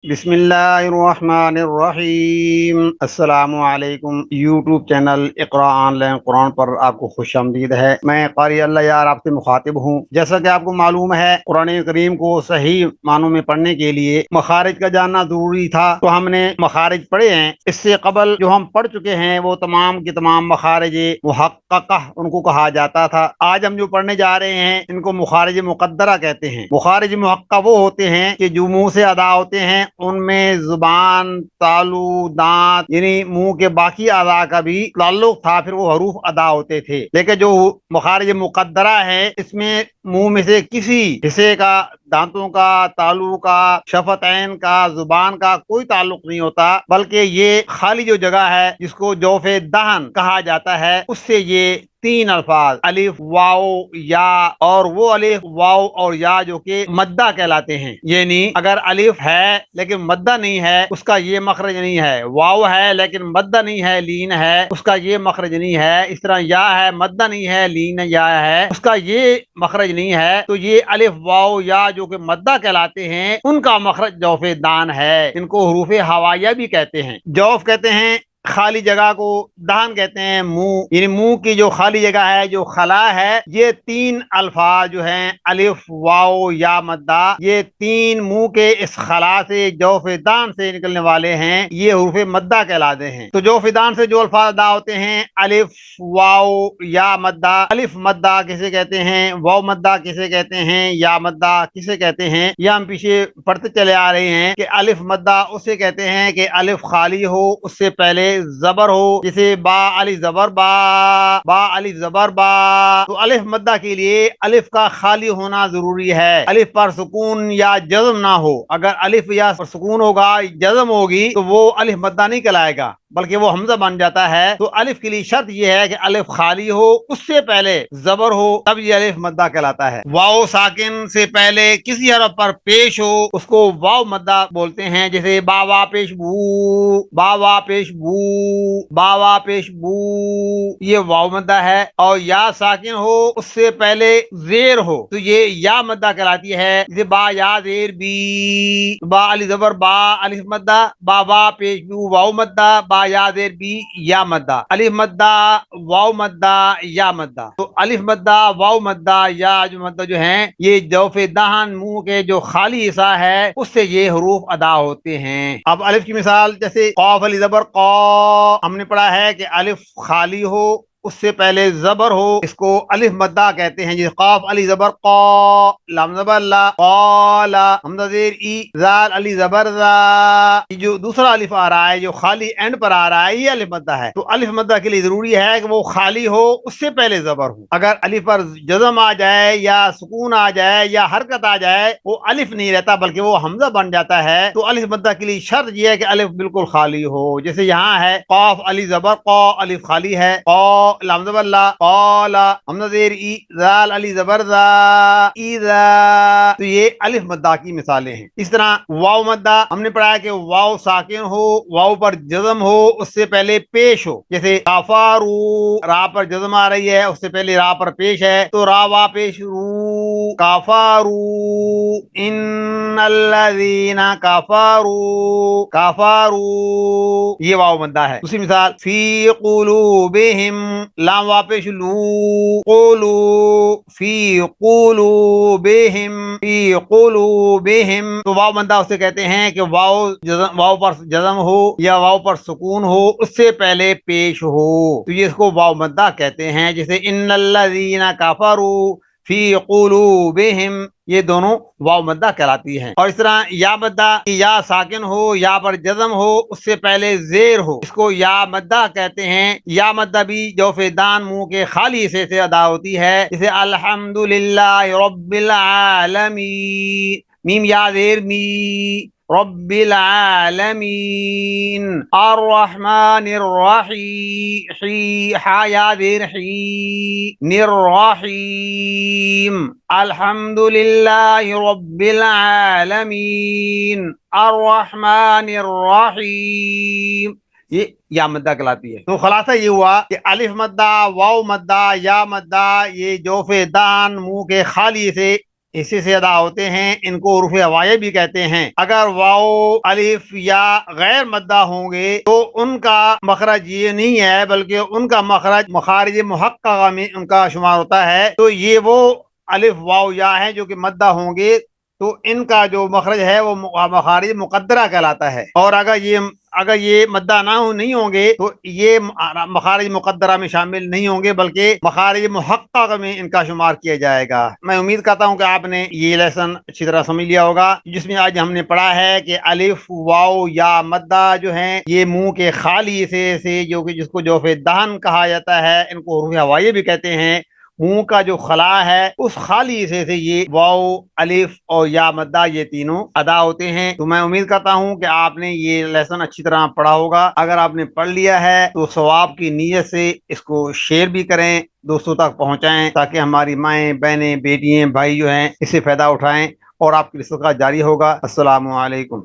بسم اللہ الرحمن الرحیم۔ السلام علیکم۔ YouTube channel Iqra online Quran پر آپ کو خوش آمدید ہے۔ میں قاری اللہ یار آپ سے مخاطب ہوں۔ جیسا کہ آپ کو معلوم ہے، قرآن کریم کو صحیح معنوں میں پڑھنے کے لیے مخارج کا جاننا ضروری تھا، تو ہم نے مخارج پڑھے ہیں۔ اس سے قبل جو ہم پڑھ چکے ہیں وہ تمام کی تمام مخارج محققہ ان کو کہا جاتا تھا۔ آج ہم جو پڑھنے جا رہے ہیں ان کو مخارج مقدرہ کہتے ہیں۔ مخارج محققہ وہ ہوتے ہیں کہ جو منہ سے ادا ہوتے ہیں، ان میں زبان، تالو، دانت یعنی منہ کے باقی اعضاء کا بھی تعلق تھا، پھر وہ حروف ادا ہوتے تھے۔ لیکن جو مخارج مقدرہ ہے، اس میں منہ میں سے کسی حصے کا، دانتوں کا، تالو کا، شفتین کا، زبان کا کوئی تعلق نہیں ہوتا، بلکہ یہ خالی جو جگہ ہے جس کو جوف دہن کہا جاتا ہے، اس سے یہ تین الفاظ الف واو یا، اور وہ الف واو اور یا جو کہ مدہ کہلاتے ہیں، یعنی اگر الف ہے لیکن مدہ نہیں ہے اس کا یہ مخرج نہیں ہے، واو ہے لیکن مدہ نہیں ہے لین ہے اس کا یہ مخرج نہیں ہے، اس طرح یا ہے مدہ نہیں ہے لین یا ہے اس کا یہ مخرج نہیں ہے، تو یہ الف واو یا جو کہ مدہ کہلاتے ہیں ان کا مخرج جوف دان ہے۔ ان کو حروف ہوائیہ بھی کہتے ہیں۔ جوف کہتے ہیں خالی جگہ کو، دہن کہتے ہیں منہ، یعنی منہ کی جو خالی جگہ ہے، جو خلا ہے۔ یہ تین الفاظ جو ہیں الف واو یا مدہ، یہ تین منہ کے اس خلا سے، جوف دان سے نکلنے والے ہیں، یہ حروف مدہ کہلاتے ہیں۔ تو جوف دان سے جو الفاظ ادا ہوتے ہیں الف واو یا مدہ، الف مدہ کسے کہتے ہیں، واو مدہ کسے کہتے ہیں، یا مدہ کسے کہتے ہیں، یہ ہم پیچھے پڑھتے چلے آ رہے ہیں کہ الف مدہ اسے کہتے ہیں کہ الف خالی ہو، اس سے پہلے زبر ہو، جیسے با الف زبر با، با الف زبر با۔ تو الف مدہ کے لیے الف کا خالی ہونا ضروری ہے، الف پر سکون یا جزم نہ ہو۔ اگر الف یا پر سکون ہوگا، جزم ہوگی، تو وہ الف مدہ نہیں کہلائے گا بلکہ وہ حمزہ بن جاتا ہے۔ تو الف کے لیے شرط یہ ہے کہ الف خالی ہو، اس سے پہلے زبر ہو، تب یہ الف مدہ کہلاتا ہے۔ واو ساکن سے پہلے کسی حرف پر پیش ہو، اس کو واو مدہ بولتے ہیں، جیسے با وا پیش بو، با وا پیش بو، با وا پیش بو، یہ واو مدہ ہے۔ اور یا ساکن ہو، اس سے پہلے زیر ہو، تو یہ یا مدہ کہلاتی ہے، جیسے با یا زیر بی، با الف زبر با الف مدہ، با وا پیش بو واو مدہ، با یا زیر بی یا مدہ، الف مدہ واو مدہ یا مدہ۔ تو الف مدہ واو مدہ یا جو مدہ جو ہیں، یہ جوف دہن منہ کے جو خالی حصہ ہے اس سے یہ حروف ادا ہوتے ہیں۔ اب الف کی مثال، جیسے قاف الف زبر قا، ہم نے پڑھا ہے کہ الف خالی ہو، اس سے پہلے زبر ہو، اس کو الف مدہ کہتے ہیں، جیسے قاف الف زبر قا، لام زبر لا، قال، حمزہ زیر ای، زال الف زبر زا۔ یہ جو دوسرا الف آ رہا ہے جو خالی اینڈ پر آ رہا ہے، یہ الف مدہ ہے۔ تو الف مدہ کے لیے ضروری ہے کہ وہ خالی ہو، اس سے پہلے زبر ہو۔ اگر الف پر جزم آ جائے یا سکون آ جائے یا حرکت آ جائے، وہ الف نہیں رہتا بلکہ وہ حمزہ بن جاتا ہے۔ تو الف مدہ کے لیے شرط یہ ہے کہ الف بالکل خالی ہو، جیسے یہاں ہے قاف الف زبر قا، الف خالی ہے، قا لام زبر لا، قال، حمزہ زیر ای، زال الف زبر زا، اذا۔ تو یہ الف مدہ کی مثالیں ہیں۔ اس طرح واو مدہ ہم نے پڑھا ہے کہ واو ساکن ہو، واو پر جزم ہو، اس سے پہلے پیش ہو، جیسے کافارو، را پر جزم آ رہی ہے، اس سے پہلے را پر پیش ہے، تو را وا پیش رو، کافارو ان الذین کفروا، کفروا یہ واو مدہ ہے۔ دوسری مثال فی قلوبہم، لام وا پیش لو، قولو، فی قلوبہم، فی قلوبہم، تو واو مدہ اسے کہتے ہیں کہ واو پر جزم ہو یا واو پر سکون ہو، اس سے پہلے پیش ہو، تو یہ اس کو واو مدہ کہتے ہیں، جیسے ان الذین کفروا فی قلوبہم، یہ دونوں واو مدہ کہلاتی ہے۔ اور اس طرح یا مدہ، یا ساکن ہو، یا پر جزم ہو، اس سے پہلے زیر ہو، اس کو یا مدہ کہتے ہیں۔ یا مدہ بھی جوف دان منہ کے خالی حصے سے ادا ہوتی ہے، جیسے الحمدللہ رب العالمین، میم یا زیر می، رب العالمین، الرحمن الرحیم، حی حا یا زیر حی، الرحیم، الحمد للہ رب العالمین، الرحمن الرحیم، یہ یا مدہ کہلاتی ہے۔ تو خلاصہ یہ ہوا کہ الف مدہ، واو مدہ، یا مدہ، یہ جوف دان منہ کے خالی سے اسی سے ادا ہوتے ہیں، ان کو حروف ہوائے بھی کہتے ہیں۔ اگر واو، الف یا غیر مدہ ہوں گے تو ان کا مخرج یہ نہیں ہے، بلکہ ان کا مخرج مخارج محققہ میں ان کا شمار ہوتا ہے۔ تو یہ وہ الف واو یا ہے جو کہ مدہ ہوں گے، تو ان کا جو مخرج ہے وہ مخارج مقدرہ کہلاتا ہے۔ اور اگر یہ مدہ نہیں ہوں گے تو یہ مخارج مقدرہ میں شامل نہیں ہوں گے، بلکہ مخارج محققہ میں ان کا شمار کیا جائے گا۔ میں امید کرتا ہوں کہ آپ نے یہ لیسن اچھی طرح سمجھ لیا ہوگا، جس میں آج ہم نے پڑھا ہے کہ الف، واو یا مدہ جو ہیں یہ منہ کے خالی حصے سے، جو کہ جس کو جوف دہن کہا جاتا ہے، ان کو حروف ہوائے بھی کہتے ہیں، منہ کا جو خلا ہے اس خالی حصے سے یہ واو، الف اور یا مدہ یہ تینوں ادا ہوتے ہیں۔ تو میں امید کرتا ہوں کہ آپ نے یہ لیسن اچھی طرح پڑھا ہوگا۔ اگر آپ نے پڑھ لیا ہے تو ثواب کی نیت سے اس کو شیئر بھی کریں، دوستوں تک پہنچائیں، تاکہ ہماری مائیں، بہنیں، بیٹیاں، بھائی جو ہیں اس سے فائدہ اٹھائیں، اور آپ کی رزق کا جاری ہوگا۔ السلام علیکم۔